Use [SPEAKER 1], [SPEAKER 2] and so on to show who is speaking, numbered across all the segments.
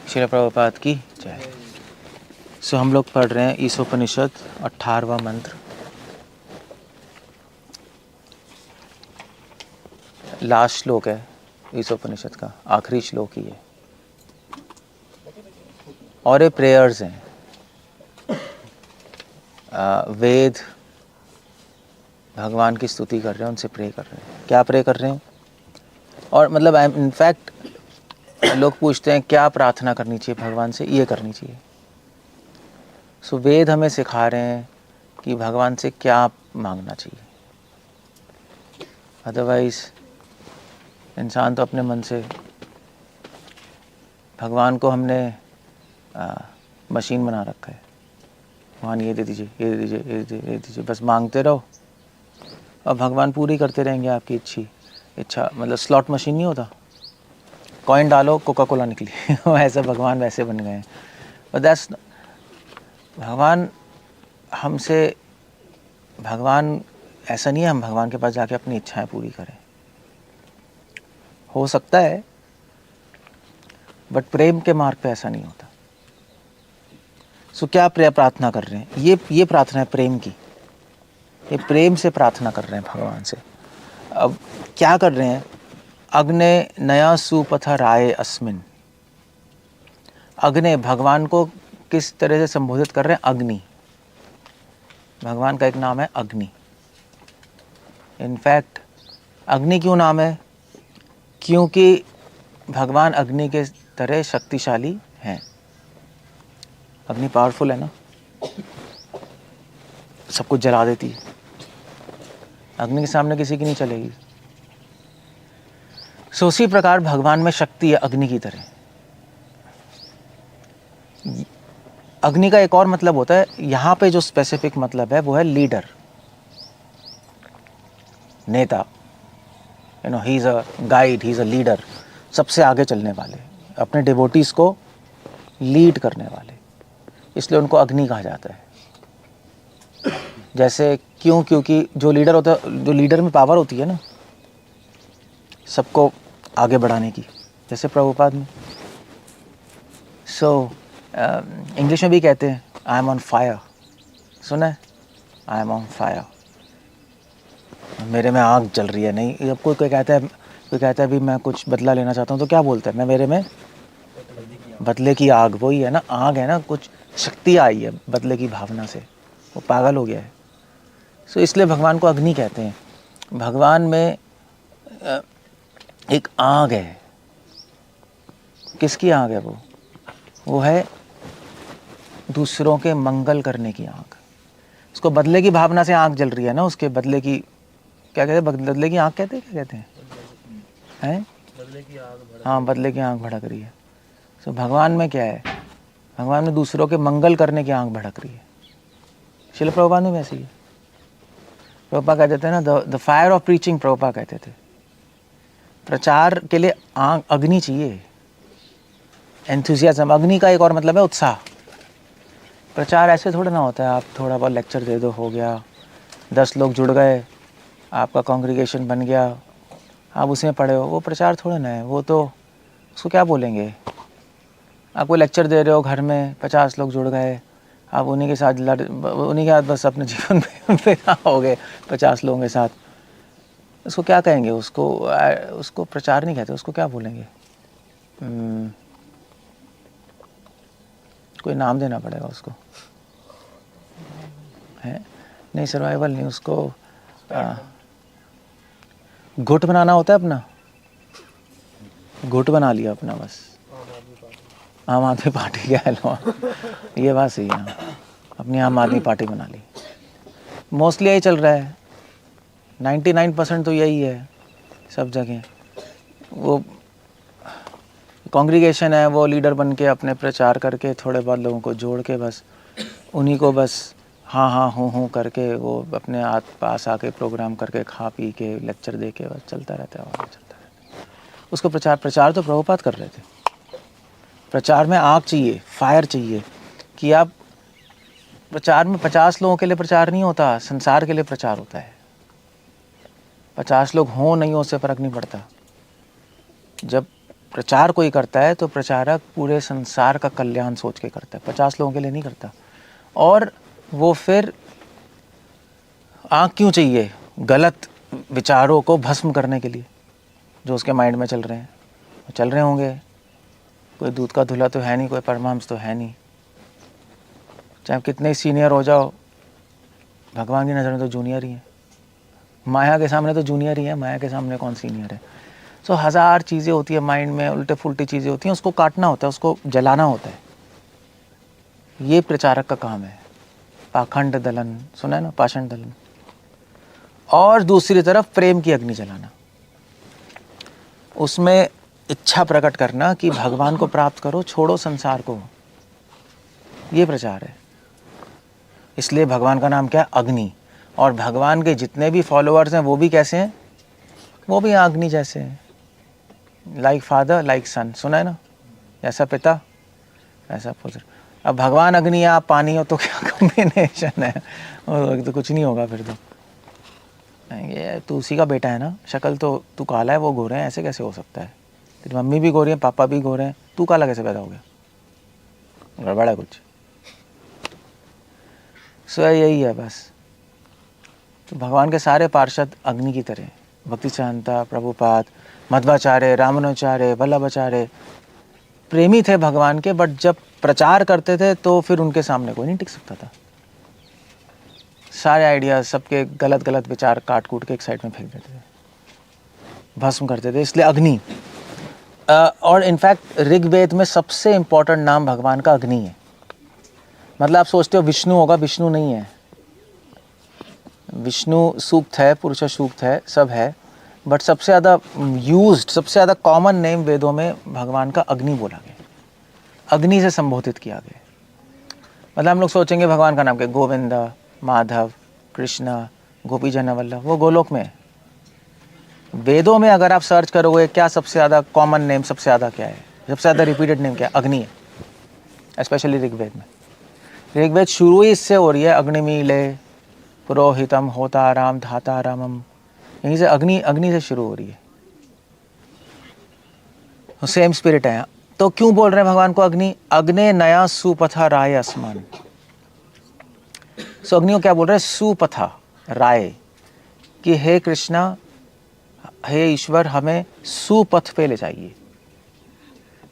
[SPEAKER 1] श्रील प्रभुपाद की जय। सो हम लोग पढ़ रहे हैं ईशोपनिषद 18वां मंत्र। लास्ट श्लोक है ईशोपनिषद का, आखिरी श्लोक ही है और ये प्रेयर्स हैं। वेद भगवान की स्तुति कर रहे हैं, उनसे प्रे कर रहे हैं। क्या प्रे कर रहे हैं? और मतलब इनफैक्ट लोग पूछते हैं क्या प्रार्थना करनी चाहिए भगवान से, ये करनी चाहिए। सो वेद हमें सिखा रहे हैं कि भगवान से क्या मांगना चाहिए। अदरवाइज इंसान तो अपने मन से, भगवान को हमने मशीन बना रखा है। भगवान ये दे दीजिए, ये दे दीजिए, ये दे दीजिए, ये दीजिए, बस मांगते रहो और भगवान पूरी करते रहेंगे आपकी इच्छा। मतलब स्लॉट मशीन नहीं होता, कॉइन डालो कोका कोला निकली ऐसा भगवान वैसे बन गए हैं। बट दैट्स भगवान हमसे, भगवान ऐसा नहीं है हम भगवान के पास जाके अपनी इच्छाएं पूरी करें। हो सकता है बट प्रेम के मार्ग पे ऐसा नहीं होता। सो क्या प्रार्थना कर रहे हैं? ये प्रार्थना है प्रेम की। ये प्रेम से प्रार्थना कर रहे हैं भगवान से। अब क्या कर रहे हैं? अग्ने नया सुपथ राय अस्मिन। अग्ने, भगवान को किस तरह से संबोधित कर रहे हैं? अग्नि। भगवान का एक नाम है अग्नि। इनफैक्ट अग्नि क्यों नाम है? क्योंकि भगवान अग्नि के तरह शक्तिशाली हैं। अग्नि पावरफुल है ना, सब कुछ जला देती है। अग्नि के सामने किसी की नहीं चलेगी। सो उसी प्रकार भगवान में शक्ति है अग्नि की तरह। अग्नि का एक और मतलब होता है, यहाँ पे जो स्पेसिफिक मतलब है वो है लीडर, नेता। He is a guide, he is a leader. सबसे आगे चलने वाले, अपने डिवोटीज को लीड करने वाले, इसलिए उनको अग्नि कहा जाता है। जैसे क्योंकि जो लीडर होता है, जो लीडर में पावर होती है ना सबको आगे बढ़ाने की, जैसे प्रभुपाद में। सो इंग्लिश में भी कहते हैं आई एम ऑन फायर। सुना है? आई एम ऑन फायर, मेरे में आग जल रही है। नहीं, जब कोई कहता है भी मैं कुछ बदला लेना चाहता हूँ तो क्या बोलता है? मैं, मेरे में बदले की आग। वही है ना, आग है ना, कुछ शक्ति आई है बदले की भावना से, वो पागल हो गया है। सो इसलिए भगवान को अग्नि कहते हैं। भगवान में एक आग है। किसकी आग है वो है दूसरों के मंगल करने की आग। उसको बदले की भावना से आग जल रही है ना, उसके बदले की, क्या कहते हैं, बदले की आग कहते हैं, क्या कहते हैं? बदले की आग। हाँ, बदले की आग भड़क रही है। सो भगवान में क्या है? भगवान में दूसरों के मंगल करने की आग भड़क रही है। श्रील प्रभुपाद में वैसे ही है। प्रभुपाद कहते थे ना, the fire of preaching, Prabhupada कहते थे प्रचार के लिए आग, अग्नि चाहिए, एंथुसियाज्म। अग्नि का एक और मतलब है उत्साह। प्रचार ऐसे थोड़ा ना होता है आप थोड़ा बहुत लेक्चर दे दो, हो गया, 10 लोग जुड़ गए, आपका कांग्रीगेशन बन गया, आप उसमें पढ़े हो। वो प्रचार थोड़ा ना है। वो तो उसको क्या बोलेंगे? आप कोई लेक्चर दे रहे हो, घर में 50 लोग जुड़ गए, आप उन्हीं के साथ बस अपने जीवन पे हो गए 50 लोगों के साथ। उसको क्या कहेंगे? उसको प्रचार नहीं कहते, उसको क्या बोलेंगे? कोई नाम देना पड़ेगा उसको, है नहीं, सर्वाइवल नहीं, उसको गुट बनाना होता है अपना। गुट बना लिया अपना, बस आम आदमी पार्टी कह लो। ये बात सही है, अपनी आम आदमी पार्टी बना ली। मोस्टली यही चल रहा है, 99% तो यही है सब जगह। वो कांग्रीगेशन है, वो लीडर बन के अपने प्रचार करके थोड़े बहुत लोगों को जोड़ के बस उन्हीं को बस हाँ हूँ करके वो अपने पास आके प्रोग्राम करके खा पी के लेक्चर दे के बस चलता रहता है और चलता रहता है। उसको प्रचार तो प्रभुपाद कर रहे थे। प्रचार में आग चाहिए, फायर चाहिए कि आप प्रचार में 50 लोगों के लिए प्रचार नहीं होता, संसार के लिए प्रचार होता है। 50 लोग हों नहीं हो उससे फ़र्क नहीं पड़ता। जब प्रचार कोई करता है तो प्रचारक पूरे संसार का कल्याण सोच के करता है, 50 लोगों के लिए नहीं करता। और वो फिर आँख क्यों चाहिए? गलत विचारों को भस्म करने के लिए जो उसके माइंड में चल रहे हैं, चल रहे होंगे। कोई दूध का धुला तो है नहीं, कोई परमहंस तो है नहीं। चाहे कितने सीनियर हो जाओ, भगवान की नज़र में तो जूनियर ही है। माया के सामने तो जूनियर ही है, माया के सामने कौन सीनियर है। सो हज़ार चीज़ें होती है माइंड में, उल्टे फुल्टी चीज़ें होती हैं, उसको काटना होता है, उसको जलाना होता है। ये प्रचारक का काम है। पाखंड दलन सुना है ना, पाषाण दलन। और दूसरी तरफ प्रेम की अग्नि जलाना, उसमें इच्छा प्रकट करना कि भगवान को प्राप्त करो, छोड़ो संसार को। ये प्रचार है। इसलिए भगवान का नाम क्या है? अग्नि। और भगवान के जितने भी फॉलोअर्स हैं वो भी कैसे हैं? वो भी अग्नि जैसे हैं। लाइक फादर लाइक सन, सुना है ना, जैसा पिता ऐसा पुत्र। अब भगवान अग्नि आप पानी हो तो क्या कॉम्बिनेशन है? तो कुछ नहीं होगा फिर तो। ये तू उसी का बेटा है ना, शक्ल तो तू काला है वो गोरे हैं, ऐसे कैसे हो सकता है? तेरी मम्मी भी गोरी है, पापा भी गोरे हैं, तू काला कैसे पैदा हो गया? गड़बड़ है कुछ। सो यही है बस। तो भगवान के सारे पार्षद अग्नि की तरह, भक्ति सिद्धांत प्रभुपाद, मध्वाचार्य, रामानुजाचार्य, वल्लभाचार्य प्रेमी थे भगवान के, बट जब प्रचार करते थे तो फिर उनके सामने कोई नहीं टिक सकता था। सारे आइडियाज, सबके गलत गलत विचार काट कूट के एक साइड में फेंक देते थे, भस्म करते थे। इसलिए अग्नि। और इनफैक्ट ऋग्वेद में सबसे इम्पोर्टेंट नाम भगवान का अग्नि है। मतलब आप सोचते हो विष्णु होगा, विष्णु नहीं है। विष्णु सूक्त है, पुरुष सूक्त है, सब है, बट सबसे ज़्यादा यूज्ड, सबसे ज़्यादा कॉमन नेम वेदों में भगवान का अग्नि बोला गया, अग्नि से संबोधित किया गया। मतलब हम लोग सोचेंगे भगवान का नाम क्या? गोविंद, माधव, कृष्ण, गोपी जन वल्लभ, वो गोलोक में है। वेदों में अगर आप सर्च करोगे क्या सबसे ज़्यादा कॉमन नेम, सबसे ज़्यादा क्या है, सबसे ज़्यादा रिपीटेड नेम क्या है? अग्नि है। स्पेशली ऋग्वेद में। ऋग्वेद शुरू ही इससे हो रही है, अग्निमीले पुरोहितम होताराम धातारामम, यहीं से अग्नि, अग्नि से शुरू हो रही है। सेम स्पिरिट है। तो क्यों बोल रहे हैं भगवान को अग्नि? अग्ने नया सुपथा राय आसमान। सो अग्नि को क्या बोल रहे हैं? सुपथा राय, कि हे कृष्णा, हे ईश्वर, हमें सुपथ पे ले जाइए।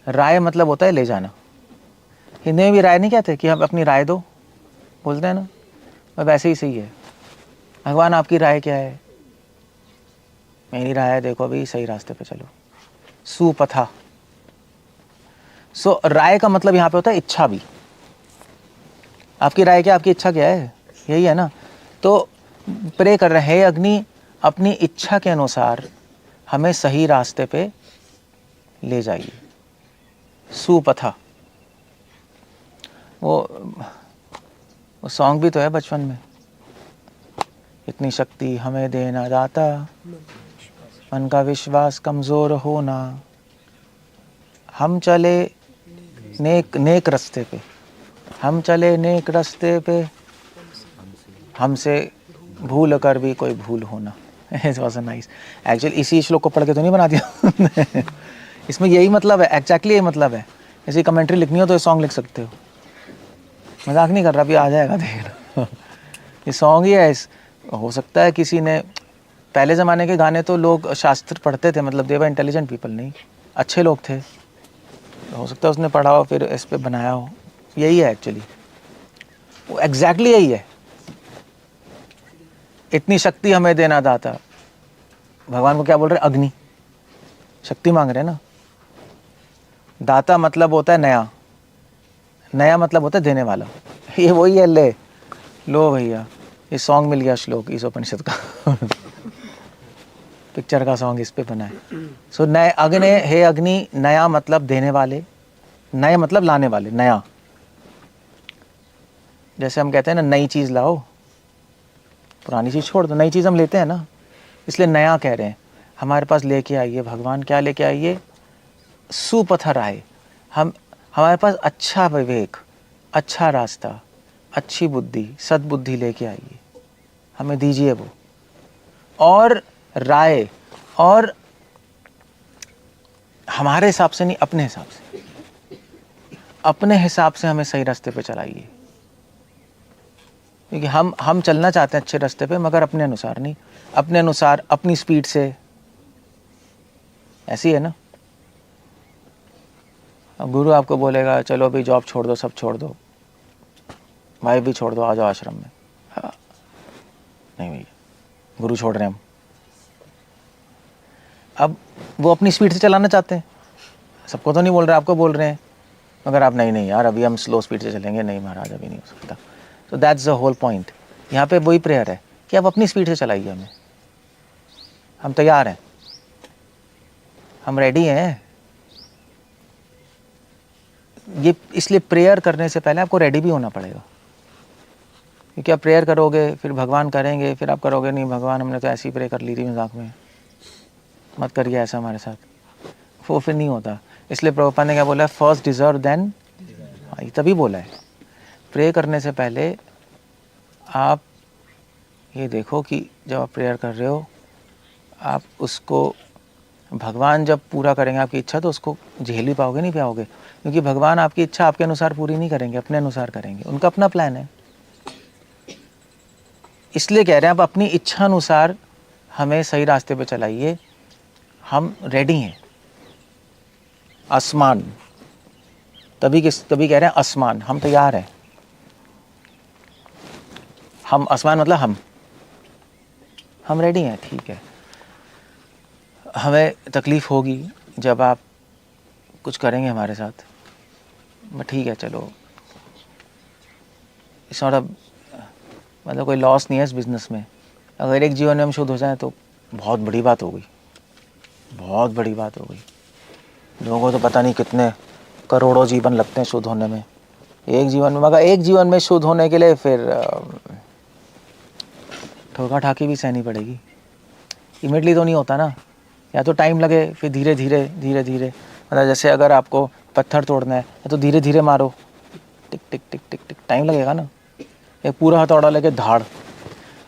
[SPEAKER 1] राय मतलब होता है ले जाना। हिंदी में भी राय नहीं कहते कि हम अपनी राय दो, बोलते हैं ना, और वैसे ही सही है। भगवान आपकी राय क्या है? मेरी राय है देखो अभी सही रास्ते पे चलो। सुपथा। सो राय का मतलब यहाँ पे होता है इच्छा भी। आपकी राय क्या, आपकी इच्छा क्या है? यही है ना। तो प्रे कर रहे हैं, अग्नि अपनी इच्छा के अनुसार हमें सही रास्ते पे ले जाइए। सुपथा, वो सॉन्ग भी तो है बचपन में। इतनी शक्ति हमें देना दाता, मन का विश्वास कमज़ोर होना, हम चले नेक रास्ते पे, हम चले नेक रास्ते पे, हमसे भूल कर भी कोई भूल होना। It was nice. एक्चुअली इसी श्लोक को पढ़ के तो नहीं बना दिया। इसमें यही मतलब है, एक्जैक्टली यही मतलब है। ऐसी कमेंट्री लिखनी हो तो ये सॉन्ग लिख सकते हो। मजाक नहीं कर रहा, अभी आ जाएगा देखना। ये सॉन्ग ही है। हो सकता है किसी ने, पहले ज़माने के गाने तो लोग शास्त्र पढ़ते थे, मतलब दे वर इंटेलिजेंट पीपल, नहीं अच्छे लोग थे, हो सकता है उसने पढ़ा हो फिर इस पे बनाया हो। यही है एक्चुअली, वो एग्जैक्टली यही है। इतनी शक्ति हमें देना दाता, भगवान को क्या बोल रहे? अग्नि, शक्ति मांग रहे हैं ना। दाता मतलब होता है नया, नया मतलब होता है देने वाला। ये वही है। ले लो भैया, ये सॉन्ग मिल गया, श्लोक इस उपनिषद का। पिक्चर का सॉन्ग इस पे बना है। सो नए अग्नि, हे अग्नि, नया मतलब देने वाले, नए मतलब लाने वाले, नया। जैसे हम कहते हैं ना नई चीज़ लाओ, पुरानी चीज़ छोड़ दो, नई चीज़ हम लेते हैं ना, इसलिए नया कह रहे हैं। हमारे पास लेके आइए भगवान। क्या लेके आइए? सुपथ राय। हमारे पास अच्छा विवेक, अच्छा रास्ता, अच्छी बुद्धि, सद्बुद्धि लेके आइए, हमें दीजिए वो। और राय, और हमारे हिसाब से नहीं, अपने हिसाब से, अपने हिसाब से हमें सही रास्ते पे चलाइए, क्योंकि हम चलना चाहते हैं अच्छे रास्ते पे, मगर अपने अनुसार नहीं, अपने अनुसार अपनी स्पीड से। ऐसी है ना। अब गुरु आपको बोलेगा चलो अभी जॉब छोड़ दो, सब छोड़ दो, वाइफ भी छोड़ दो, आ जाओ आश्रम में। हाँ, नहीं भैया, गुरु छोड़ रहे हैं हम। अब वो अपनी स्पीड से चलाना चाहते हैं, सबको तो नहीं बोल रहे, आपको बोल रहे हैं, मगर आप नहीं नहीं यार अभी हम स्लो स्पीड से चलेंगे, नहीं महाराज अभी नहीं हो सकता। So that's the whole point. यहाँ पे वही प्रेयर है कि आप अपनी स्पीड से चलाइए हमें, हम तैयार हैं, हम रेडी हैं। ये इसलिए प्रेयर करने से पहले आपको रेडी भी होना पड़ेगा, क्योंकि आप प्रेयर करोगे फिर भगवान करेंगे, फिर आप करोगे नहीं भगवान हमने तो ऐसी प्रे कर ली थी मजाक में, मत करिए ऐसा हमारे साथ, वो फिर नहीं होता। इसलिए प्रभुपाद ने क्या बोला है, फर्स्ट डिजर्व देन, ये तभी बोला है प्रे करने से पहले आप ये देखो कि जब आप प्रेयर कर रहे हो, आप उसको, भगवान जब पूरा करेंगे आपकी इच्छा तो उसको झेल भी पाओगे नहीं पाओगे, क्योंकि भगवान आपकी इच्छा आपके अनुसार पूरी नहीं करेंगे, अपने अनुसार करेंगे, उनका अपना प्लान है। इसलिए कह रहे हैं आप अपनी इच्छा अनुसार हमें सही रास्ते पे चलाइए, हम रेडी हैं। आसमान, तभी कह रहे हैं आसमान, हम तैयार हैं। हम आसमान मतलब हम रेडी हैं, ठीक है। हमें तकलीफ़ होगी जब आप कुछ करेंगे हमारे साथ, बट ठीक है चलो, इस नॉट मतलब कोई लॉस नहीं है इस बिज़नेस में। अगर एक जीवन में हम शुद्ध हो जाएं तो बहुत बड़ी बात हो गई, बहुत बड़ी बात हो गई। लोगों को तो पता नहीं कितने करोड़ों जीवन लगते हैं शुद्ध होने में, एक जीवन में, मगर एक जीवन में शुद्ध होने के लिए फिर ठोका ठाकी भी सहनी पड़ेगी। इमीडिएटली तो नहीं होता ना, या तो टाइम लगे, फिर धीरे धीरे, मतलब जैसे अगर आपको पत्थर तोड़ना है तो धीरे धीरे मारो, टिक टिक टिक टिक टिक, टाइम लगेगा ना। एक पूरा हथौड़ा लेके धाड़,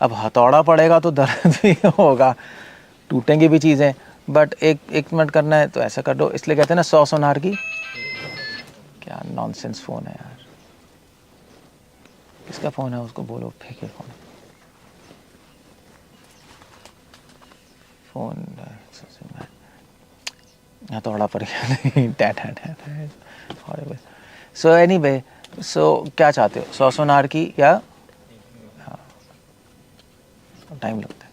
[SPEAKER 1] अब हथौड़ा पड़ेगा तो दर्द भी होगा, टूटेंगी भी चीज़ें, बट एक मिनट करना है तो ऐसा कर दो। इसलिए कहते हैं ना 100 सोनार की, क्या नॉनसेंस फ़ोन है यार, किसका फ़ोन है उसको बोलो फेंके फ़ोन हथौड़ा पड़ गया। सो एनीवे, सो क्या चाहते हो, 100 सोनार की या, हाँ टाइम लगता है।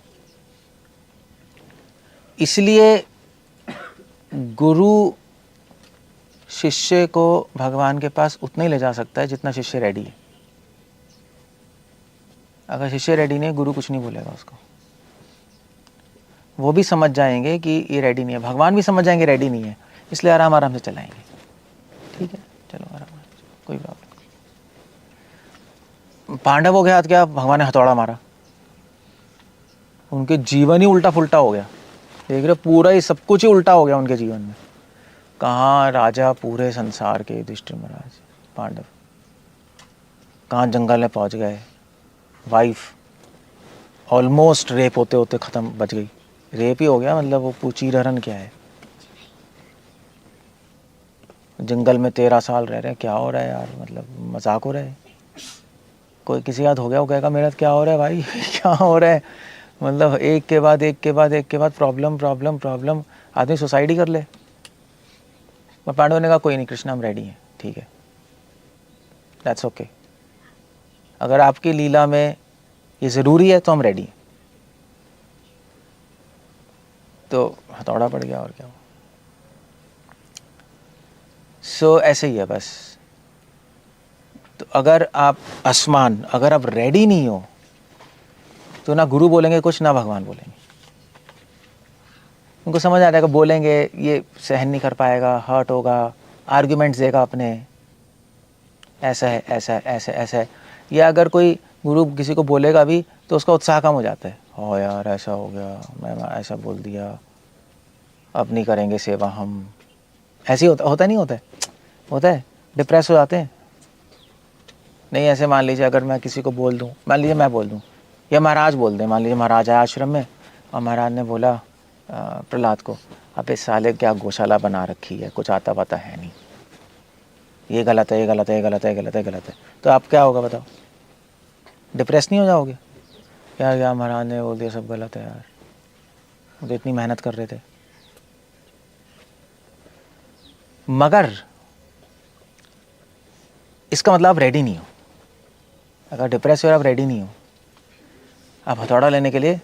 [SPEAKER 1] इसलिए गुरु शिष्य को भगवान के पास उतना ही ले जा सकता है जितना शिष्य रेडी है। अगर शिष्य रेडी नहीं है, गुरु कुछ नहीं बोलेगा उसको। वो भी समझ जाएंगे कि ये रेडी नहीं है, भगवान भी समझ जाएंगे रेडी नहीं है, इसलिए आराम आराम से चलाएंगे, ठीक है चलो आराम, कोई प्रॉब्लम। पांडवों के हाथ क्या, भगवान ने हथौड़ा मारा, उनके जीवन ही उल्टा फुल्टा हो गया। देख रहे, पूरा ही सब कुछ ही उल्टा हो गया उनके जीवन में। कहाँ राजा पूरे संसार के युधिष्ठिर महाराज, पांडव कहाँ जंगल में पहुंच गए, वाइफ ऑलमोस्ट रेप होते होते ख़त्म, बच गई, रेप ही हो गया, मतलब वो पूछी रहन क्या है। जंगल में 13 साल रह रहे हैं, क्या हो रहा है यार, मतलब मजाक हो रहा है। कोई किसी याद हो गया, वो कहेगा मेरा क्या हो रहा है भाई क्या हो रहा है, मतलब एक के बाद प्रॉब्लम प्रॉब्लम प्रॉब्लम, आदमी सुसाइड ही कर ले। पर पांडवों ने कहा कोई नहीं कृष्ण, हम रेडी हैं, ठीक है दैट्स ओके। अगर आपकी लीला में ये ज़रूरी है तो हम रेडी हैं। तो हथौड़ा पड़ गया और क्या। सो ऐसे ही है बस। तो अगर आप आसमान, अगर आप रेडी नहीं हो तो ना गुरु बोलेंगे कुछ, ना भगवान बोलेंगे। उनको समझ आ जाएगा, बोलेंगे ये सहन नहीं कर पाएगा, हर्ट होगा, आर्ग्यूमेंट्स देगा अपने, ऐसा है ऐसा है ऐसा ऐसा है। या अगर कोई गुरु किसी को बोलेगा भी तो उसका उत्साह कम हो जाता है, हो यार ऐसा हो गया, मैं ऐसा बोल दिया, अब नहीं करेंगे सेवा हम, ऐसे ही होता नहीं होता है, डिप्रेस हो जाते हैं। नहीं ऐसे मान लीजिए अगर मैं किसी को बोल दूं, मान लीजिए मैं बोल दूं या महाराज बोल दें, मान लीजिए महाराज आए आश्रम में और महाराज ने बोला प्रहलाद को, अबे साले क्या गौशाला बना रखी है, कुछ आता पता है नहीं, ये गलत है, ये गलत है, ये गलत है, ये गलत है, गलत है। तो आप क्या होगा बताओ? डिप्रेस नहीं हो जाओगे? यार यार महाराज ने बोल दिया सब गलत है यार, वो तो इतनी मेहनत कर रहे थे। मगर इसका मतलब आप रेडी नहीं हो। अगर डिप्रेस हो आप रेडी नहीं हो, आप हथौड़ा लेने के लिए,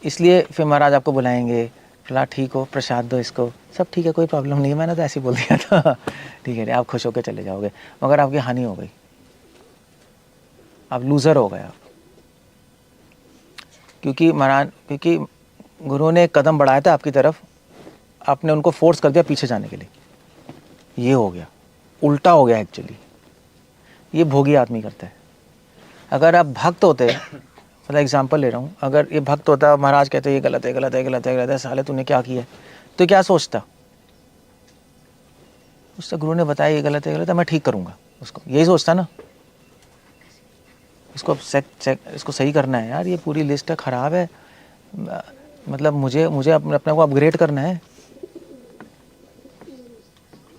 [SPEAKER 1] इसलिए फिर महाराज आपको बुलाएंगे, प्रहलाद ठीक हो, प्रसाद दो इसको, सब ठीक है, कोई प्रॉब्लम नहीं है, मैंने तो ऐसे ही बोल दिया था ठीक है, आप खुश होकर चले जाओगे। मगर आपकी हानि हो गई, आप लूज़र हो गए आप। क्योंकि गुरु ने एक कदम बढ़ाया था आपकी तरफ, आपने उनको फोर्स कर दिया पीछे जाने के लिए, ये हो गया, उल्टा हो गया एक्चुअली। ये भोगी आदमी करता है। अगर आप भक्त होते, मतलब एग्जांपल ले रहा हूँ, अगर ये भक्त होता, महाराज कहते ये गलत है, गलत है, गलत है, गलत है, साले तूने क्या किया है, तो क्या सोचता? उससे गुरु ने बताया ये गलत है, गलत है, मैं ठीक करूँगा उसको, यही सोचता ना। इसको सही करना है यार, ये पूरी लिस्ट ख़राब है, मतलब मुझे अपने को अपग्रेड करना है।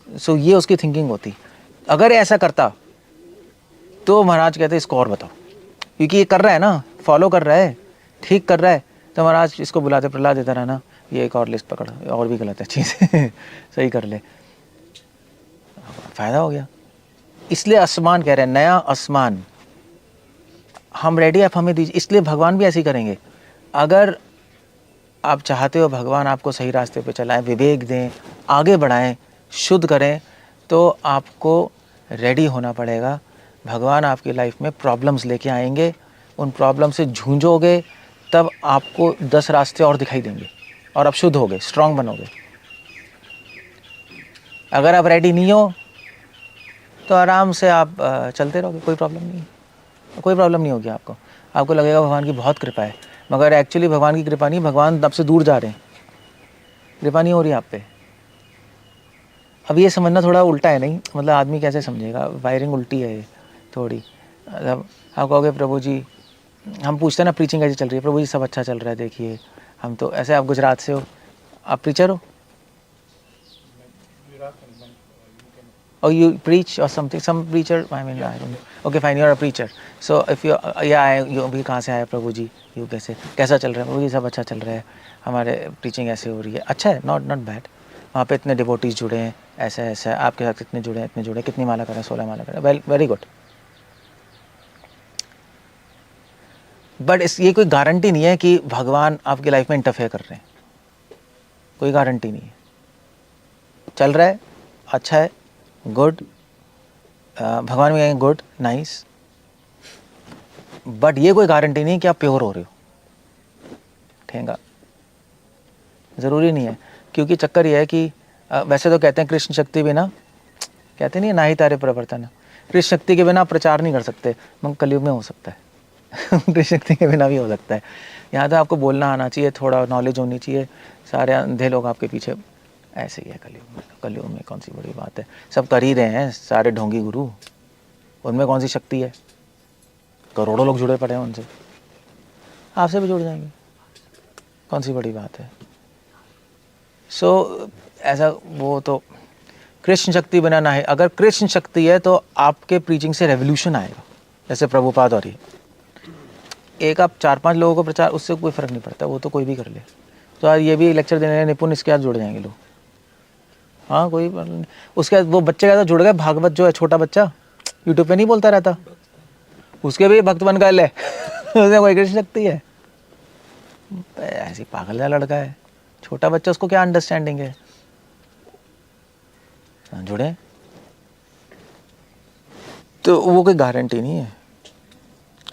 [SPEAKER 1] सो ये उसकी थिंकिंग होती। अगर ऐसा करता तो महाराज कहते इसको और बताओ, क्योंकि ये कर रहा है ना, फॉलो कर रहा है, ठीक कर रहा है, तो महाराज इसको बुलाते, प्रहलाद देता रहा ना, ये एक और लिस्ट पकड़, और भी गलत है चीज़ सही कर ले, फ़ायदा हो गया। इसलिए आसमान कह रहे हैं, नया आसमान हम रेडी, आप हमें दीजिए। इसलिए भगवान भी ऐसे ही करेंगे। अगर आप चाहते हो भगवान आपको सही रास्ते पे चलाएं, विवेक दें, आगे बढ़ाएं, शुद्ध करें, तो आपको रेडी होना पड़ेगा। भगवान आपकी लाइफ में प्रॉब्लम्स लेके आएंगे, उन प्रॉब्लम से जूझोगे, तब आपको 10 रास्ते और दिखाई देंगे और आप शुद्ध होगे, स्ट्रांग बनोगे। अगर आप रेडी नहीं हो तो आराम से आप चलते रहोगे, कोई प्रॉब्लम नहीं, कोई प्रॉब्लम नहीं होगी आपको। आपको लगेगा भगवान की बहुत कृपा है, मगर एक्चुअली भगवान की कृपा नहीं, भगवान आपसे दूर जा रहे हैं, कृपा नहीं हो रही आप पे। अब ये समझना थोड़ा उल्टा है, नहीं मतलब आदमी कैसे समझेगा, वायरिंग उल्टी है ये थोड़ी। मतलब आप कहोगे प्रभु जी, हम पूछते हैं ना प्रीचिंग कैसे चल रही है, प्रभु जी सब अच्छा चल रहा है, देखिए हम तो ऐसे, आप गुजरात से हो, आप प्रीचर हो, or you preach or something, some preacher, I mean I don't know, okay fine, you're a preacher, so if you you अभी कहाँ से आए प्रभु जी, यू कैसा चल रहा है प्रभु जी, सब अच्छा चल रहा है, हमारे प्रीचिंग ऐसे हो रही है, अच्छा है, नॉट बैड, वहाँ पे इतने डिवोटीज जुड़े हैं, ऐसा ऐसा, आपके साथ कितने जुड़े हैं, इतने जुड़े, कितनी माला करें, 16 माला करें, वेल वेरी गुड। बट ये कोई गारंटी नहीं है कि भगवान आपकी लाइफ में इंटरफेयर कर रहे हैं, कोई गारंटी नहीं है। चल रहा है, अच्छा है, गुड, भगवान भी कहेंगे गुड, नाइस, बट ये कोई गारंटी नहीं कि आप प्योर हो रहे हो, ठेंगा, ज़रूरी नहीं है। क्योंकि चक्कर ये है कि वैसे तो कहते हैं कृष्ण शक्ति बिना, कहते नहीं ना ही तारे प्रवर्तन, कृष्ण शक्ति के बिना आप प्रचार नहीं कर सकते, मगर कलयुग में हो सकता है कृष्ण शक्ति के बिना भी हो सकता है। यहाँ तो आपको बोलना आना चाहिए, थोड़ा नॉलेज होनी चाहिए, सारे अंधे लोग आपके पीछे, ऐसे ही है कलयुग में। कलयुग में कौन सी बड़ी बात है, सब कर ही रहे हैं सारे ढोंगी गुरु, उनमें कौन सी शक्ति है, करोड़ों लोग जुड़े पड़े हैं उनसे, आपसे भी जुड़ जाएंगे, कौन सी बड़ी बात है। सो ऐसा वो तो कृष्ण शक्ति बिना ना है। अगर कृष्ण शक्ति है तो आपके प्रीचिंग से रेवोल्यूशन आएगा, जैसे प्रभुपाद और ये एक आप 4-5 लोगों को प्रचार, उससे कोई फ़र्क नहीं पड़ता, वो तो कोई भी कर ले। तो यार ये भी लेक्चर देने निपुण, इसके साथ जुड़ जाएंगे लोग, हाँ कोई प्रॉब्लम नहीं। उसके बाद वो बच्चे का जुड़ गए, भागवत जो है छोटा बच्चा यूट्यूब पे नहीं बोलता रहता, उसके भी भक्त बन कर ले उसमें कोई कृष्ण शक्ति है, ऐसी पागल का लड़का है, छोटा बच्चा, उसको क्या अंडरस्टैंडिंग है, जुड़े। तो वो कोई गारंटी नहीं है।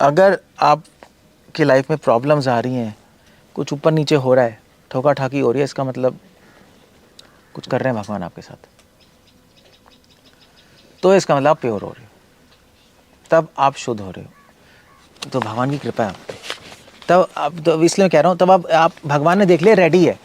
[SPEAKER 1] अगर आपकी लाइफ में प्रॉब्लम्स आ रही हैं, कुछ ऊपर नीचे हो रहा है, ठोका ठाकी हो रही है, इसका मतलब कुछ कर रहे हैं भगवान आपके साथ, तो इसका मतलब आप प्योर हो रहे हो, तब आप शुद्ध हो रहे हो, तो भगवान की कृपा है आप पे। तब आप, तो इसलिए कह रहा हूँ, तब आप भगवान ने देख लिया, रेडी है।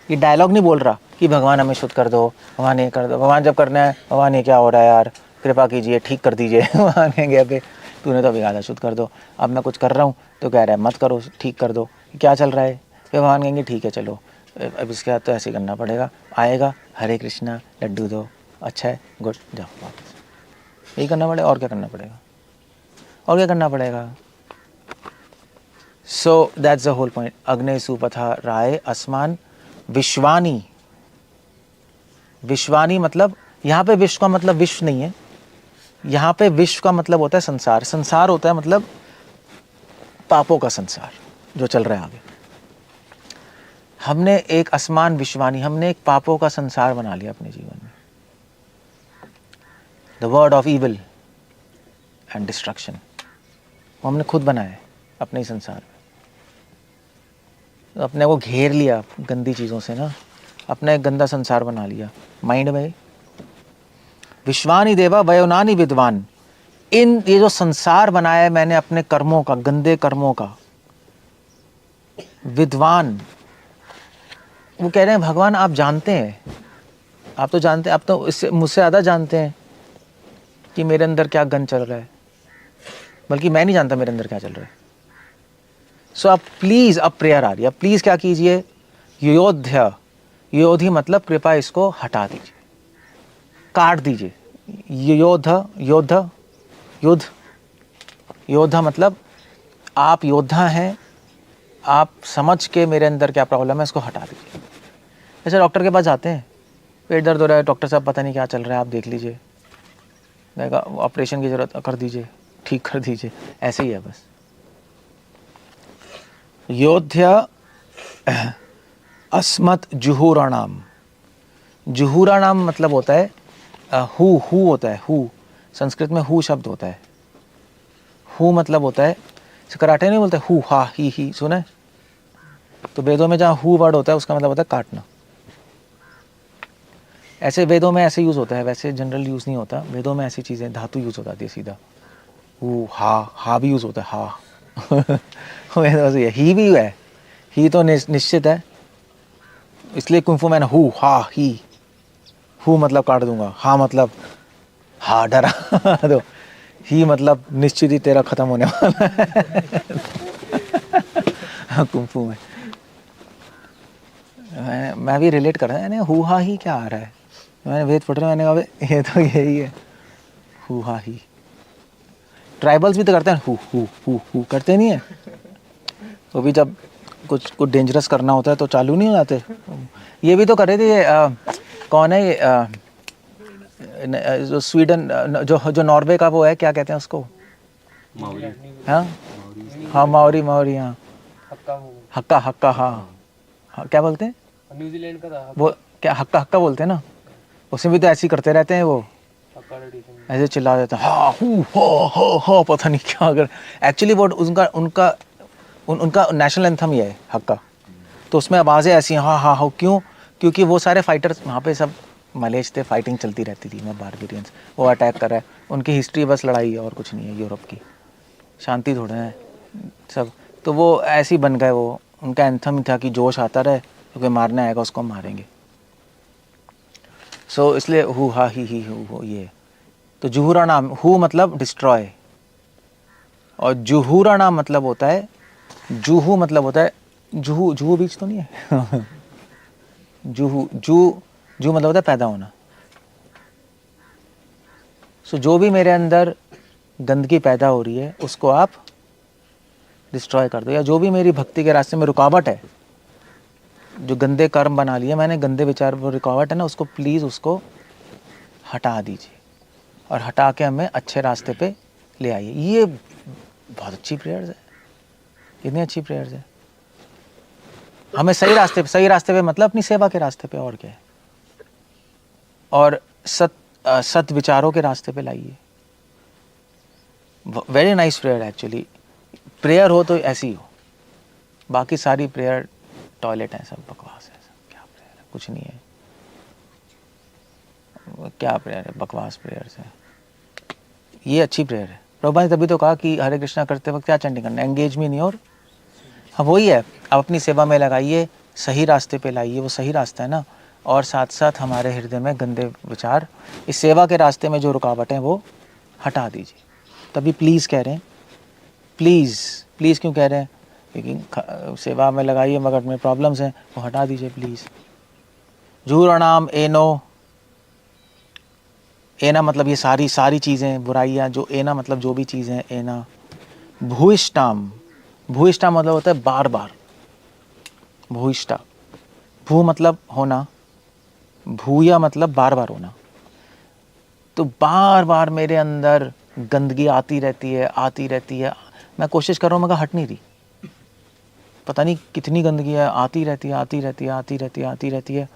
[SPEAKER 1] ये डायलॉग नहीं बोल रहा कि भगवान हमें शुद्ध कर दो, भगवान ये कर दो, भगवान जब करना है, भगवान ये क्या हो रहा है यार, कृपा कीजिए, ठीक कर दीजिए भगवान कहेंगे अबे तूने तो बिगाड़ा, शुद्ध कर दो। अब मैं कुछ कर रहा हूँ तो कह रहा है मत करो, ठीक कर दो, क्या चल रहा है, फिर भगवान कहेंगे ठीक है चलो, अब इसके बाद तो ऐसे ही करना पड़ेगा, आएगा हरे कृष्णा लड्डू दो, अच्छा है गुड, जाओ वापस। यही करना पड़ेगा, और क्या करना पड़ेगा, और क्या करना पड़ेगा। So that's the whole point. अग्ने सुपथा राय अस्मान विश्वानी। विश्वानी मतलब यहाँ पे विश्व का मतलब विश्व नहीं है, यहाँ पे विश्व का मतलब होता है संसार। संसार होता है मतलब पापों का संसार जो चल रहा है आगे। हमने एक असमान विश्वानी, हमने एक पापों का संसार बना लिया अपने जीवन में। The word of evil and destruction वो हमने खुद बनाया है अपने ही संसार में। तो अपने को घेर लिया गंदी चीज़ों से ना, अपना एक गंदा संसार बना लिया माइंड में। विश्वानी देवा वयोनानी विद्वान, इन ये जो संसार बनाया है मैंने अपने कर्मों का, गंदे कर्मों का। विद्वान, वो कह रहे हैं भगवान आप जानते हैं, आप तो जानते हैं, आप तो इससे मुझसे ज़्यादा जानते हैं कि मेरे अंदर क्या गंद चल रहा है, बल्कि मैं नहीं जानता मेरे अंदर क्या चल रहा है। सो आप प्लीज़, अब प्रेयर आ रही है, अब प्लीज़ क्या कीजिए, योध्य, योधि मतलब कृपा, इसको हटा दीजिए, काट दीजिए। योद्ध, योद्ध, युद्ध, योद्धा मतलब आप योद्धा हैं, आप समझ के मेरे अंदर क्या प्रॉब्लम है इसको हटा दीजिए। जैसे डॉक्टर के पास जाते हैं, पेट दर्द हो रहा है, डॉक्टर साहब पता नहीं क्या चल रहा है, आप देख लीजिए, ऑपरेशन की ज़रूरत कर दीजिए, ठीक कर दीजिए, ऐसे ही है बस। योध्या अस्मत् जुहुराणाम। जुहुराणाम मतलब होता है हु होता है, हु संस्कृत में हु शब्द होता है। हु मतलब होता है, कराटे नहीं बोलते हु हा ही, सुना है? तो वेदों में जहाँ हु वर्ड होता है उसका मतलब होता है काटना। ऐसे वेदों में ऐसे यूज़ होता है, वैसे जनरल यूज़ नहीं होता वेदों में। ऐसी चीज़ें धातु यूज़ हो जाती है सीधा, हु हा भी यूज़ होता है, हा ही भी है, ही तो निश्चित है, इसलिए कुंफू मैंने हु हा ही, हु मतलब काट दूंगा, हा मतलब हा डरा तो ही मतलब निश्चित ही तेरा खत्म होने वाला है कुंफू में। मैं भी रिलेट कर रहा है, हु हा ही क्या आ रहा है, मैंने वेद पढ़ रहा हूँ, मैंने कहा ये तो यही है, हु हा ही। ट्राइबल्स भी तो करते हैं, हु करते नहीं है, वो भी जब कुछ डेंजरस करना होता है तो चालू नहीं हो जाते। ये भी तो कर रहे थे, ये कौन है ये जो स्वीडन, जो नॉर्वे का वो है, क्या कहते हैं उसको, हाँ हाँ माओरी, हाँ हक्का, हाँ क्या बोलते हैं,
[SPEAKER 2] न्यूजीलैंड का था
[SPEAKER 1] वो क्या हक्का बोलते हैं ना, उसमें भी तो ऐसे ही करते रहते हैं, वो ऐसे चिल्ला देते हैं हाँ हो पता नहीं क्या। अगर एक्चुअली वो उनका नेशनल एंथम ही है हक्का, तो उसमें आवाज़ें ऐसी हैं हाँ हो, क्यों, क्योंकि वो सारे फाइटर्स वहाँ पे सब मलेज थे, फाइटिंग चलती रहती थी में बारबेरियंस, वो अटैक कर रहा है, उनकी हिस्ट्री बस लड़ाई है और कुछ नहीं है, यूरोप की शांति थोड़े है सब। तो वो ऐसे ही बन गए, वो उनका एंथम ही था कि जोश आता रहे, क्योंकि मारने आएगा उसको मारेंगे। सो इसलिए हु हा ही हु ये। तो जुहूरा नाम, हु मतलब डिस्ट्रॉय, और जुहूरा नाम मतलब होता है, जूहू मतलब होता है, जूहू बीच तो नहीं है जू मतलब होता है पैदा होना। सो जो भी मेरे अंदर गंदगी पैदा हो रही है उसको आप डिस्ट्रॉय कर दो, या जो भी मेरी भक्ति के रास्ते में रुकावट है, जो गंदे कर्म बना लिए मैंने, गंदे विचार वो रुकावट है ना, उसको प्लीज़ उसको हटा दीजिए और हटा के हमें अच्छे रास्ते पे ले आइए। ये बहुत अच्छी प्रेयर्स है, इतनी अच्छी प्रेयर्स है। हमें सही रास्ते पे मतलब अपनी सेवा के रास्ते पे, और क्या है, और सत विचारों के रास्ते पे लाइए। Very nice prayer actually. Prayer हो तो ऐसी हो, बाकी सारी प्रेयर टॉयलेट है, सब बकवास है, सब क्या प्रेयर है, कुछ नहीं है, क्या प्रेयर है, बकवास प्रेयर है। ये अच्छी प्रेयर है। प्रभुपाद ने तभी तो कहा कि हरे कृष्णा करते वक्त क्या चैंटिंग करना, एंगेज मी नहीं, और हाँ वही है, आप अपनी सेवा में लगाइए, सही रास्ते पे लाइए, वो सही रास्ता है ना, और साथ साथ हमारे हृदय में गंदे विचार, इस सेवा के रास्ते में जो रुकावट है वो हटा दीजिए। तभी प्लीज़ कह रहे हैं, प्लीज़ क्यों कह रहे हैं, क्योंकि सेवा में लगाइए मगर में प्रॉब्लम्स हैं, वो हटा दीजिए प्लीज़। झूरणाम एनो, एना मतलब ये सारी चीज़ें बुराइयाँ, जो एना मतलब जो भी चीज़ें, एना। भूइष्टाम, भूइष्टाम मतलब होता है बार बार, भूइष्टा, भू मतलब होना, भूया मतलब बार बार होना। तो बार बार मेरे अंदर गंदगी आती रहती है, आती रहती है, मैं कोशिश कर रहा हूँ मगर हट नहीं रही, पता नहीं कितनी गंदगी है, आती रहती है, आती रहती है, आती रहती है, आती रहती है।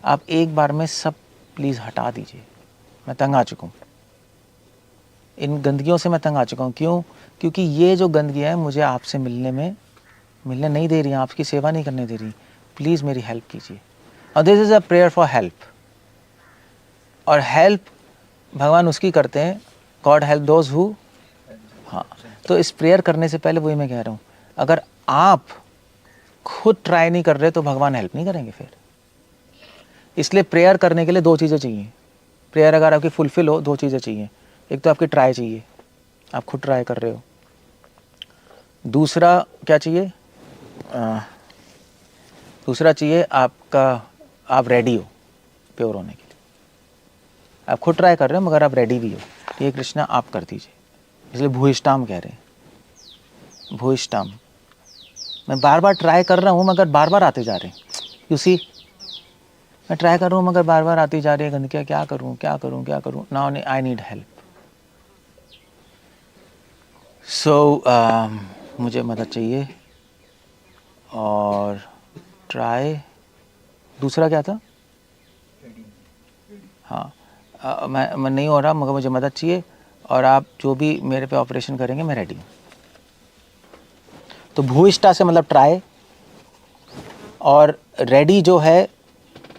[SPEAKER 1] आप एक बार में सब प्लीज़ हटा दीजिए, मैं तंग आ चुका हूँ, इन गंदगियों से मैं तंग आ चुका हूँ। क्यों? क्योंकि ये जो गंदगी है मुझे आपसे मिलने नहीं दे रही, आपकी सेवा नहीं करने दे रही, प्लीज़ मेरी हेल्प कीजिए। और this is a prayer for help, और हेल्प भगवान उसकी करते हैं, गॉड हेल्प दोज हु, हाँ। तो इस प्रेयर करने से पहले वही मैं कह रहा हूँ, अगर आप खुद ट्राई नहीं कर रहे तो भगवान हेल्प नहीं करेंगे फिर। इसलिए प्रेयर करने के लिए दो चीज़ें चाहिए, प्रेयर अगर आपकी फुलफिल हो, दो चीज़ें चाहिए, एक तो आपकी ट्राई चाहिए, आप खुद ट्राई कर रहे हो, दूसरा क्या चाहिए, दूसरा चाहिए आपका, आप रेडी हो प्योर होने के लिए, आप खुद ट्राई कर रहे हो मगर आप रेडी भी हो, ये कृष्णा आप कर दीजिए। इसलिए भूइष्टाम कह रहे हैं, भूइष्टाम, मैं बार बार ट्राई कर रहा हूँ मगर बार बार आते जा रहे हैं, यू सी, मैं ट्राई कर रहा हूँ मगर बार बार आती जा रही है गंदगी, क्या करूँ क्या करूँ क्या करूँ, नाउ आई नीड हेल्प। सो मुझे मदद चाहिए। और ट्राई, दूसरा क्या था, हाँ, मैं नहीं हो रहा मगर मुझे मदद चाहिए, और आप जो भी मेरे पे ऑपरेशन करेंगे मैं रेडी हूँ। तो भूइष्ठा से मतलब ट्राई, और रेडी जो है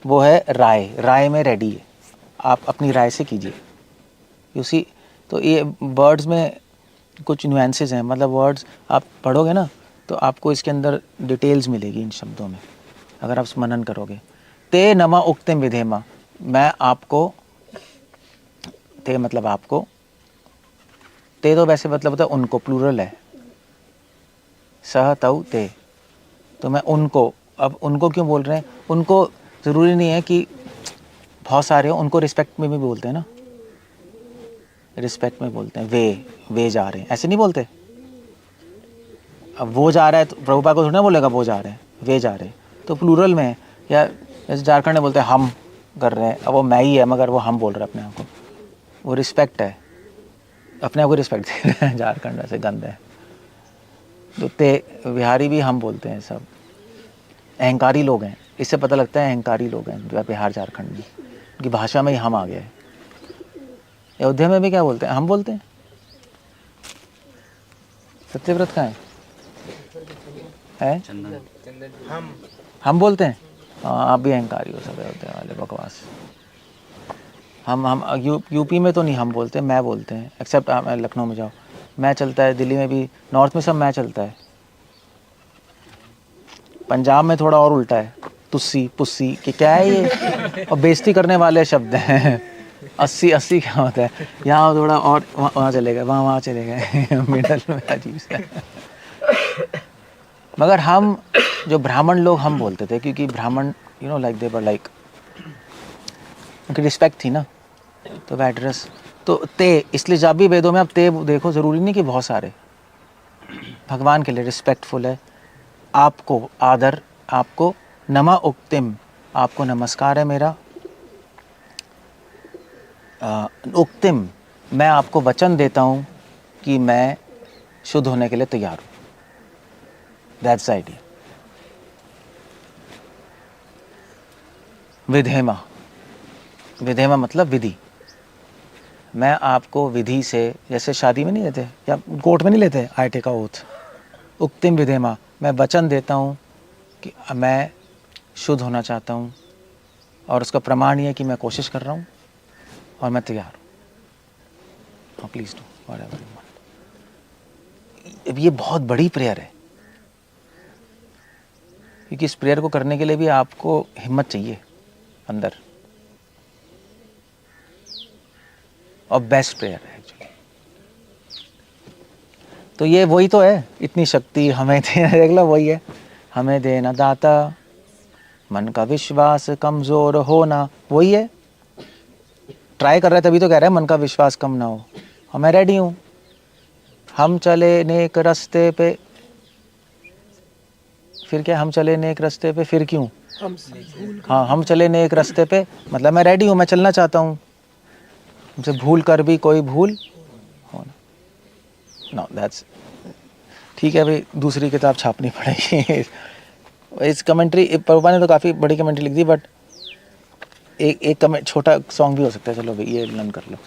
[SPEAKER 1] वो है राय, राय में रेडी है, आप अपनी राय से कीजिए, यू सी। तो ये वर्ड्स में कुछ न्यूएंसेस हैं, मतलब वर्ड्स आप पढ़ोगे ना तो आपको इसके अंदर डिटेल्स मिलेगी इन शब्दों में, अगर आप मनन करोगे। ते नमा उक्तिम विधेमा, मैं आपको, ते मतलब आपको, ते तो वैसे मतलब होता है उनको, प्लूरल है, सह तऊ ते, तो मैं उनको, अब उनको क्यों बोल रहे हैं, उनको ज़रूरी नहीं है कि बहुत सारे हो, उनको रिस्पेक्ट में भी बोलते हैं ना, रिस्पेक्ट में बोलते हैं, वे जा रहे हैं, ऐसे नहीं बोलते। अब वो जा रहा है तो प्रभुपा को थोड़ा ना बोलेगा वो जा रहे हैं, वे जा रहे हैं, तो प्लूरल में है। या जैसे झारखंड में बोलते हैं हम कर रहे हैं, अब वो मैं ही है मगर वो हम बोल रहे हैं अपने आप को, वो रिस्पेक्ट है, अपने आप को रिस्पेक्ट दे रहे हैं। झारखंड वैसे गंद है, तो ते बिहारी भी हम बोलते हैं, सब अहंकारी लोग हैं, इससे पता लगता है अहंकारी लोग हैं बिहार झारखंड में, उनकी भाषा में ही हम आ गया है। अयोध्या में भी क्या बोलते हैं, हम बोलते हैं। सत्यव्रत कहाँ है? हम बोलते हैं, हाँ आप भी अहंकारी हो सब अयोध्या वाले, बकवास। हम यूपी में तो नहीं हम बोलते, मैं बोलते हैं, एक्सेप्ट आप लखनऊ में जाओ मैं चलता है, दिल्ली में भी, नॉर्थ में सब मैं चलता है, पंजाब में थोड़ा और उल्टा है, तुस्सी पुस्सी कि क्या है ये, और बेइज्जती करने वाले शब्द हैं। 80 क्या होता है, यहाँ थोड़ा और वहाँ चले गए, वहाँ चले गए, मिडल में अजीब सा। मगर हम जो ब्राह्मण लोग हम बोलते थे, क्योंकि ब्राह्मण you know like they were like, उनकी रिस्पेक्ट थी ना, तो वह एड्रेस, तो ते, इसलिए जब भी वेदों में आप ते देखो, ज़रूरी नहीं कि बहुत सारे, भगवान के लिए रिस्पेक्टफुल है, आपको आदर, आपको नमा उक्तिम, आपको नमस्कार है मेरा, उक्तिम, मैं आपको वचन देता हूँ कि मैं शुद्ध होने के लिए तैयार हूँ, दैट्स द आइडिया। विधेमा, विधेमा मतलब विधि, मैं आपको विधि से, जैसे शादी में नहीं लेते या कोर्ट में नहीं लेते, आई टेक अ ओथ, उक्तिम विधेमा, मैं वचन देता हूँ कि मैं शुद्ध होना चाहता हूँ, और उसका प्रमाण ये है कि मैं कोशिश कर रहा हूँ और मैं तैयार हूँ, हाँ please do whatever you want. अब ये बहुत बड़ी प्रेयर है, क्योंकि इस प्रेयर को करने के लिए भी आपको हिम्मत चाहिए अंदर, और बेस्ट प्रेयर है एक्चुअली। तो ये वही तो है, इतनी शक्ति हमें देना, देख लो वही है, हमें देना दाता, मन का विश्वास कमजोर होना, वही है। ट्राई कर रहा है तभी तो कह रहा है मन का विश्वास कम ना हो। और मैं रेडी हूँ। हम चले नेक रास्ते पे, फिर क्या, हम चले नेक रास्ते पे फिर क्यों, हाँ हम चले नेक रास्ते पे, मतलब मैं रेडी हूँ, मैं चलना चाहता हूँ, हमसे भूल कर भी कोई भूल हो ना। नो दैट्स ठीक है भाई, दूसरी किताब छापनी पड़ेगी। इस कमेंट्री प्रभुपाद ने तो काफ़ी बड़ी कमेंट्री लिख दी, बट एक कमेंट छोटा सॉन्ग भी हो सकता है। चलो भाई ये लर्न कर लो।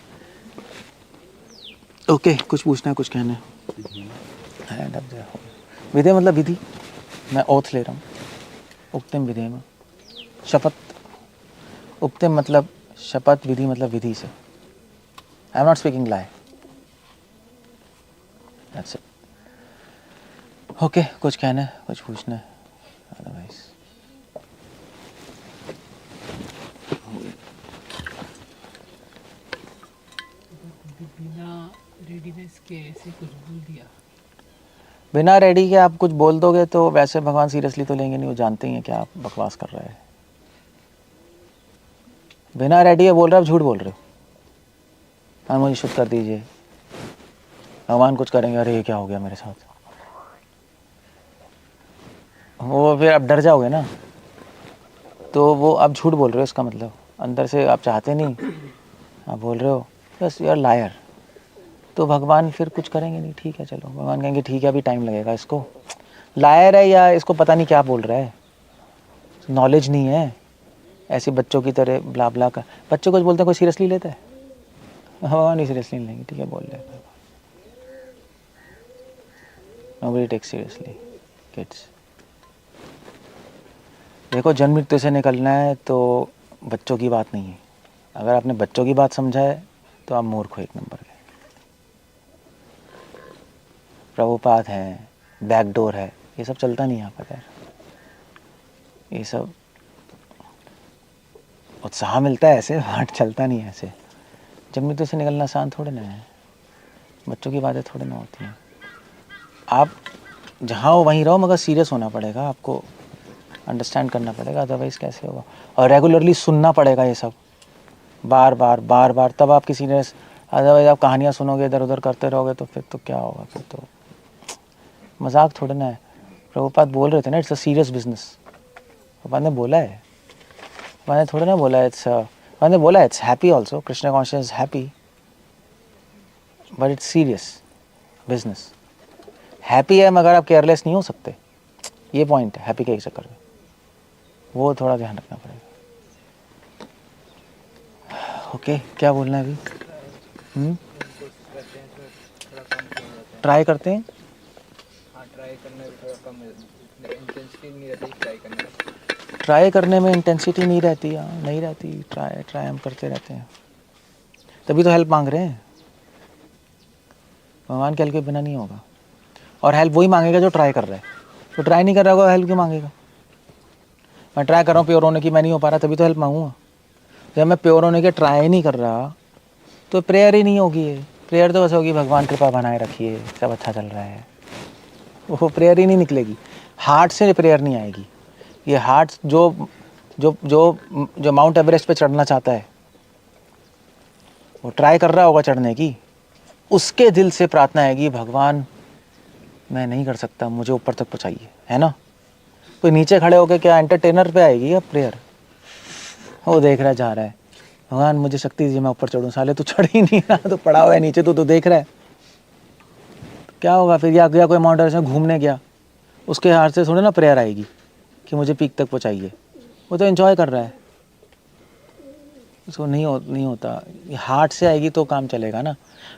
[SPEAKER 1] ओके कुछ पूछना है, कुछ कहना है? विधेय मतलब विधि, मैं ओथ ले रहा हूँ। उक्तिम विधेय में शपथ, उक्तिम मतलब शपथ, विधि मतलब विधि से। I am not speaking lie, that's it. Okay कुछ कहना है, कुछ पूछना है? अदरवाइज
[SPEAKER 2] बिना रेडीनेस के ऐसे कुछ बोल दिया।
[SPEAKER 1] बिना रेडी के आप कुछ बोल दोगे तो वैसे भगवान सीरियसली तो लेंगे नहीं, वो जानते ही हैं कि आप बकवास कर रहे हैं। बिना रेडी है बोल रहे हो, आप झूठ बोल रहे हो। हाँ मुझे शुद्ध कर दीजिए, भगवान कुछ करेंगे, अरे ये क्या हो गया मेरे साथ, वो फिर आप डर जाओगे ना, तो वो आप झूठ बोल रहे हो, इसका मतलब अंदर से आप चाहते नहीं, आप बोल रहे हो, बस यू आर लायर। तो भगवान फिर कुछ करेंगे नहीं, ठीक है चलो, भगवान कहेंगे ठीक है अभी टाइम लगेगा इसको, लायर है या इसको पता नहीं क्या बोल रहा है, नॉलेज नहीं है, ऐसे बच्चों की तरह ब्ला ब्ला का। बच्चों कुछ बोलते हैं कोई सीरियसली लेता है? भगवान नहीं सीरियसली नहीं लेंगे, ठीक है बोल रहे हैं, nobody takes seriously kids। देखो जन्म मृत्यु से निकलना है तो बच्चों की बात नहीं है, अगर आपने बच्चों की बात समझा है तो आप मूर्ख हो एक नंबर के। प्रभुपाद है, बैकडोर है, ये सब चलता नहीं यहाँ पर यार, ये सब उत्साह मिलता है ऐसे, बट चलता नहीं है ऐसे। जन्म मृत्यु से निकलना आसान थोड़े ना है, बच्चों की बातें थोड़े ना होती हैं। आप जहाँ हो वहीं रहो, मगर सीरियस होना पड़ेगा आपको, अंडरस्टैंड करना पड़ेगा, अदरवाइज़ कैसे होगा। और रेगुलरली सुनना पड़ेगा ये सब, बार बार बार बार, तब आपकी सीरियस। अदरवाइज आप कहानियाँ सुनोगे, इधर उधर करते रहोगे तो फिर तो क्या होगा, फिर तो मजाक थोड़े ना है। प्रभुपाद बोल रहे थे ना, it's a serious business. Prabhupada ने बोला है, प्रभुपाद ने थोड़े ना बोला है प्रभुपाद ने बोला it's happy also, Krishna conscious is happy, but it's serious business. Happy है मगर आप केयरलेस नहीं हो सकते, ये पॉइंट है हैप्पी के एक चक्कर में, वो थोड़ा ध्यान रखना पड़ेगा। ओके क्या बोलना है अभी? ट्राई करते हैं,
[SPEAKER 3] ट्राई करने में थोड़ा कम इंटेंसिटी नहीं रहती,
[SPEAKER 1] ट्राई करने में इंटेंसिटी नहीं रहती, हाँ नहीं रहती, ट्राई हम करते रहते हैं, तभी तो हेल्प मांग रहे हैं। भगवान के हेल्प के बिना नहीं होगा, और हेल्प वही मांगेगा जो ट्राई कर रहा है, तो ट्राई नहीं कर रहा होगा हेल्प क्यों मांगेगा। मैं ट्राई कर रहा हूँ प्योर होने की, मैं नहीं हो पा रहा, तभी तो हेल्प मांगूंगा। जब मैं प्योर होने के ट्राई नहीं कर रहा तो प्रेयर ही नहीं होगी, प्रेयर तो बस होगी भगवान कृपा बनाए रखिए सब अच्छा चल रहा है, वो प्रेयर ही नहीं निकलेगी, हार्ट से प्रेयर नहीं आएगी। ये हार्ट जो जो जो जो माउंट एवरेस्ट पे चढ़ना चाहता है, वो ट्राई कर रहा होगा चढ़ने की, उसके दिल से प्रार्थना आएगी, भगवान मैं नहीं कर सकता, मुझे ऊपर तक पहुँचाइए, है ना। कोई नीचे खड़े होकर क्या एंटरटेनर पे आएगी अब प्रेयर, वो देख रहा जा रहा है, भगवान मुझे शक्ति दीजिए मैं ऊपर चढ़ूँ, साले तू चढ़ ही नहीं रहा, तो पड़ा हुआ है नीचे, तो देख रहा है, तो क्या होगा फिर। या कोई माउंट एवरेस्ट में घूमने गया, उसके हाथ से थोड़ी ना प्रेयर आएगी कि मुझे पीक तक पहुँचाइए, वो तो एंजॉय कर रहा है, उसको नहीं होता। ये हार्ट से आएगी तो काम चलेगा ना।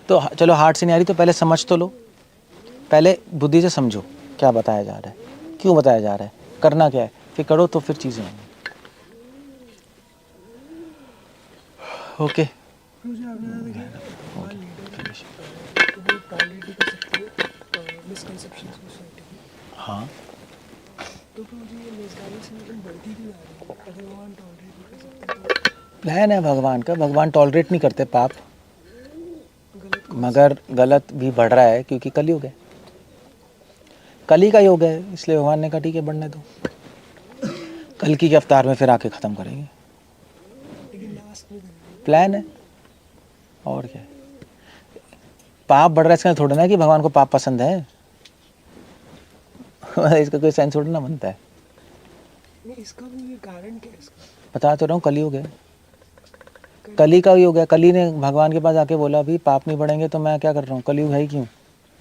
[SPEAKER 1] तो चलो हार्ट से नहीं आ रही तो पहले समझ तो लो, पहले बुद्धि से समझो क्या बताया जा रहा है, क्यों बताया जा रहा है, करना क्या है, फिर करो तो फिर चीज़ें होंगी। ओके
[SPEAKER 4] मुझे आपने देखा लीडर तो वो टॉलरेट भी कर सकते हैं मिसकंसेप्शन सोसाइटी की।
[SPEAKER 1] हाँ
[SPEAKER 4] तो मुझे ये मिसगाइडेंस बढ़ती भी जा रही है, अगर भगवान टॉलरेट भी कर सकते हैं तो
[SPEAKER 1] है भगवान का, भगवान टॉलरेट नहीं करते पाप,
[SPEAKER 4] गलत
[SPEAKER 1] मगर गलत भी बढ़ रहा है क्योंकि कलयुग है। कली का योग है, इसलिए भगवान ने कहा ठीक है बढ़ने दो, कल की के अवतार में फिर आके ख़त्म करेंगे।
[SPEAKER 4] लेकिन लास्ट में करेंगे।
[SPEAKER 1] प्लान है और क्या है। पाप बढ़ रहा है इसका थोड़ा ना कि भगवान को पाप पसंद है इसका कोई सेंस थोड़ा ना बनता है।
[SPEAKER 4] नहीं, इसका भी कारण क्या है इसका?
[SPEAKER 1] बता तो रहा हूँ, कलयुग है, कली का योग है। कली ने भगवान के पास आके बोला अभी पाप नहीं बढ़ेंगे तो मैं क्या कर रहा हूँ, कलयुग है ही क्यों,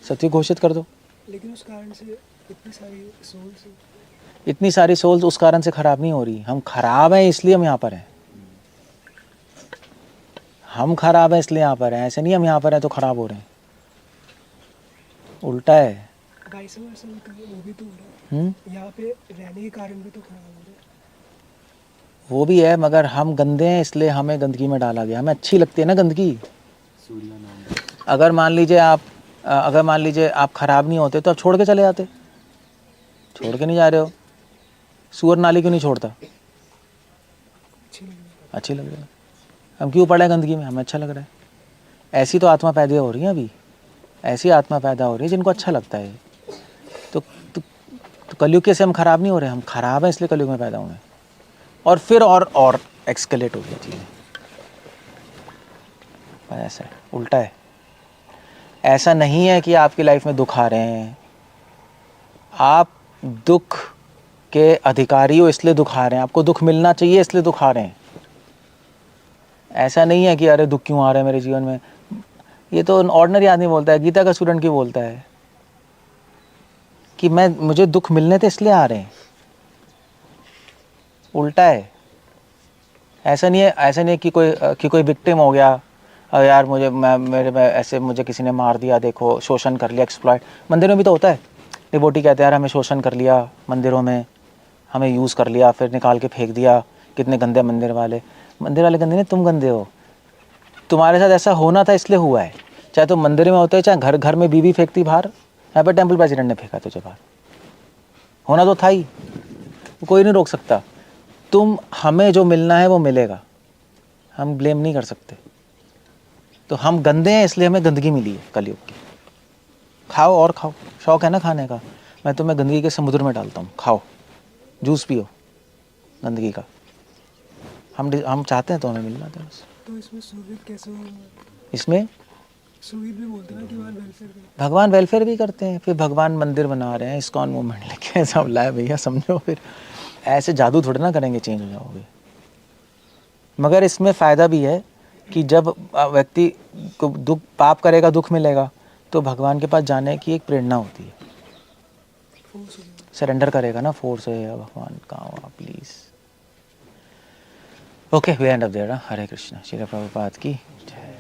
[SPEAKER 1] सत्य घोषित कर दो।
[SPEAKER 4] लेकिन उस कारण से इतनी सारी सोल्स
[SPEAKER 1] इतनी सारी सोल्स उस कारण से खराब नहीं हो रही, हम खराब हैं इसलिए हम यहाँ पर हैं, हम खराब हैं इसलिए यहाँ पर हैं, ऐसे नहीं हम यहाँ पर हैं तो खराब हो रहे हैं, उल्टा है।
[SPEAKER 4] वाइस वर्सा वो भी तो हो रहा है। यहाँ पे रहने के कारण भी तो खराब हो रहा है।
[SPEAKER 1] वो भी है, मगर हम गंदे हैं इसलिए हमें गंदगी में डाला गया, हमें अच्छी लगती है ना गंदगी। अगर मान लीजिए आप खराब नहीं होते तो आप छोड़ के चले जाते, छोड़ के नहीं जा रहे हो। सूअर नाली क्यों नहीं छोड़ता, अच्छी लग रही है। हम क्यों पड़े गंदगी में, हमें अच्छा लग रहा है। ऐसी तो आत्मा पैदा हो रही है अभी, ऐसी आत्मा पैदा हो रही है जिनको अच्छा लगता है। तो कलयुग के से हम खराब नहीं हो रहे, हम खराब हैं इसलिए कलयुग में पैदा हुए हैं। और फिर और एक्सकेलेट हो गई चीज़ें, ऐसा है, उल्टा है। ऐसा नहीं है कि आपकी लाइफ में दुख आ रहे हैं, आप दुख के अधिकारी हो इसलिए दुख आ रहे हैं, आपको दुख मिलना चाहिए इसलिए दुख आ रहे हैं। ऐसा नहीं है कि अरे दुख क्यों आ रहा है मेरे जीवन में, ये तो ऑर्डिनरी आदमी बोलता है, गीता का स्टूडेंट क्यों बोलता है कि मुझे दुख मिलने थे इसलिए आ रहे हैं, उल्टा है। ऐसा नहीं है कि कोई विक्टिम हो गया, अरे यार मेरे में ऐसे मुझे किसी ने मार दिया, देखो शोषण कर लिया, एक्सप्लॉइट। मंदिर में भी तो होता है, डिवोटी कहते हैं यार हमें शोषण कर लिया मंदिरों में, हमें यूज़ कर लिया फिर निकाल के फेंक दिया, कितने गंदे मंदिर वाले गंदे नहीं, तुम गंदे हो, तुम्हारे साथ ऐसा होना था इसलिए हुआ है। चाहे तुम मंदिर में होते, चाहे घर घर में बीवी फेंकती बाहर, यहाँ पर टेम्पल प्रेसिडेंट ने फेंका तुझे बाहर, होना तो था ही, कोई नहीं रोक सकता। हमें जो मिलना है वो मिलेगा, हम ब्लेम नहीं कर सकते। तो हम गंदे हैं इसलिए हमें गंदगी मिली है कलयुग की। खाओ और खाओ, शौक है ना खाने का, मैं तुम्हें गंदगी के समुद्र में डालता हूँ, खाओ जूस पियो गंदगी का। हम चाहते हैं तो हमें मिलना था बस।
[SPEAKER 4] तो इसमें सुविध कैसे होगा?
[SPEAKER 1] इसमें
[SPEAKER 4] सुविध भी बोलते हैं कि भगवान वेलफेयर करते
[SPEAKER 1] भगवान वेलफेयर भी करते हैं, फिर भगवान मंदिर बना रहे हैं, इस्कॉन मूवमेंट लेके सब लाए भैया, समझो। फिर ऐसे जादू थोड़े ना करेंगे चेंज हो जाओगे। मगर इसमें फ़ायदा भी है कि जब व्यक्ति को पाप करेगा दुख मिलेगा, तो भगवान के पास जाने की एक प्रेरणा होती है।
[SPEAKER 4] फोर्स हो जाएगा।
[SPEAKER 1] सरेंडर करेगा ना, फोर्स है भगवान कहाँ हो आप please. Okay we end up there. Hare Krishna. Shri Prabhupada की जय।